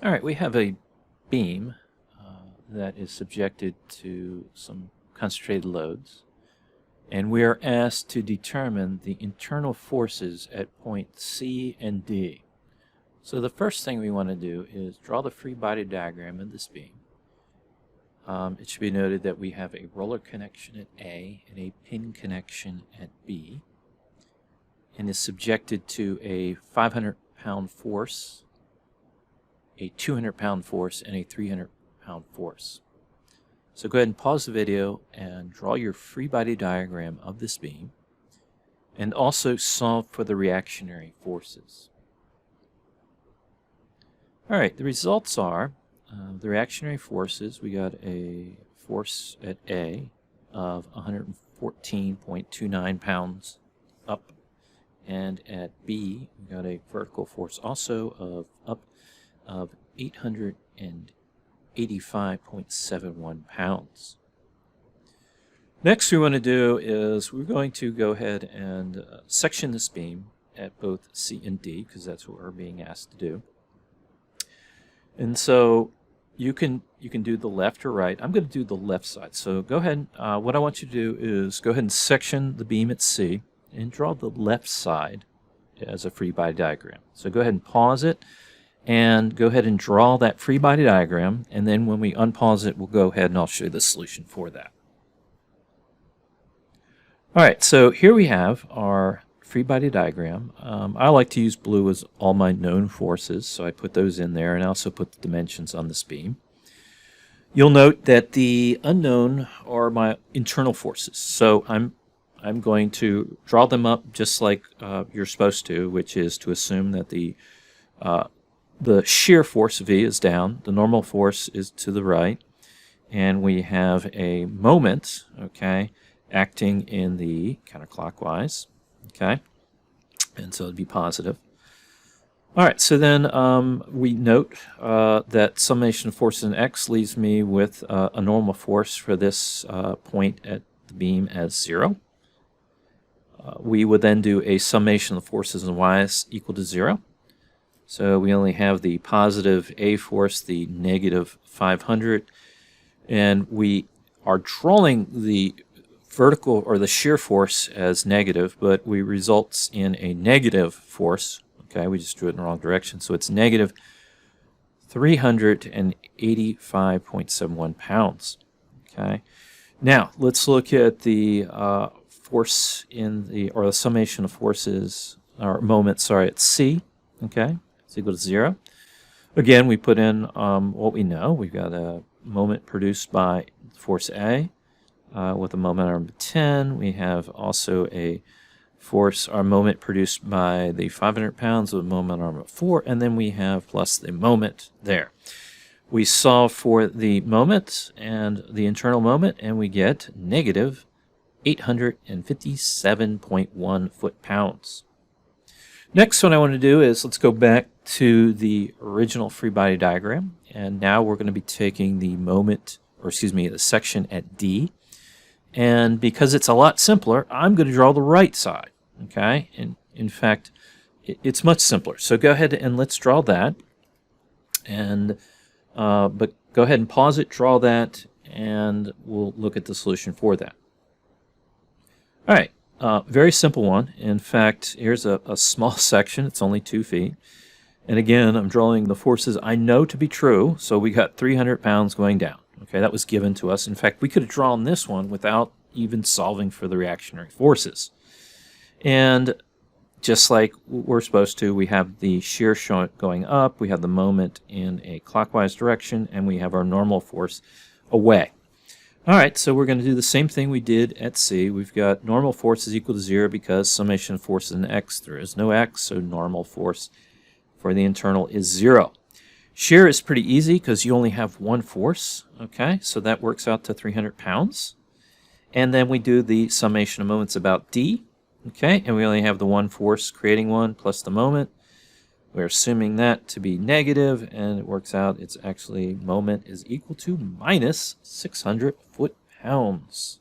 All right, we have a beam that is subjected to some concentrated loads, and we are asked to determine the internal forces at point C and D. So the first thing we want to do is draw the free body diagram of this beam. It should be noted that we have a roller connection at A and a pin connection at B, and is subjected to a 500-pound force, a 200-pound force, and a 300-pound force. So go ahead and pause the video and draw your free body diagram of this beam, and also solve for the reactionary forces. Alright, the results are the reactionary forces. We got a force at A of 114.29 pounds up, and at B we got a vertical force also of up of 885.71 pounds. Next we want to do is we're going to go ahead and section this beam at both C and D, because that's what we're being asked to do. And so you can do the left or right. I'm going to do the left side. So go ahead. What I want you to do is go ahead and section the beam at C and draw the left side as a free body diagram. So go ahead and pause it and go ahead and draw that free body diagram, and then when we unpause it, we'll go ahead and I'll show you the solution for that. Alright, so here we have our free body diagram. I like to use blue as all my known forces, so I put those in there, and I also put the dimensions on this beam. You'll note that the unknown are my internal forces, so I'm going to draw them up just like you're supposed to, which is to assume that the shear force V is down, the normal force is to the right, and we have a moment, okay, acting in the counterclockwise, okay, and so it'd be positive. All right, so then we note that summation of forces in X leaves me with a normal force for this point at the beam as 0. We would then do a summation of forces in Y equal to 0. So we only have the positive A force, the negative 500, and we are drawing the vertical or the shear force as negative, but we results in a negative force. Okay, we just drew it in the wrong direction, so it's negative 385.71 pounds. Okay, now let's look at the force in the, or the summation of forces, or moment, sorry, at C. Okay, it's equal to 0. Again, we put in what we know. We've got a moment produced by force A with a moment arm of 10. We have also a force, our moment produced by the 500 pounds with a moment arm of 4, and then we have plus the moment there. We solve for the moment and the internal moment, and we get negative 857.1 foot-pounds. Next, what I want to do is let's go back to the original free body diagram, and now we're going to be taking the moment, or excuse me, the section at D, and because it's a lot simpler, I'm going to draw the right side. Okay, and in fact, it's much simpler. So go ahead and let's draw that, and but go ahead and pause it, draw that, and we'll look at the solution for that. All right. Very simple one. In fact, here's a small section. It's only 2 feet. And again, I'm drawing the forces I know to be true. So we got 300 pounds going down. Okay, that was given to us. In fact, we could have drawn this one without even solving for the reactionary forces. And just like we're supposed to, we have the shear going up, we have the moment in a clockwise direction, and we have our normal force away. All right, so we're going to do the same thing we did at C. We've got normal force is equal to 0 because summation of forces in X, there is no X, so normal force for the internal is 0. Shear is pretty easy because you only have one force, okay, so that works out to 300 pounds. And then we do the summation of moments about D, okay, and we only have the one force creating one plus the moment. We're assuming that to be negative, and it works out, it's actually moment is equal to minus 600 foot-pounds.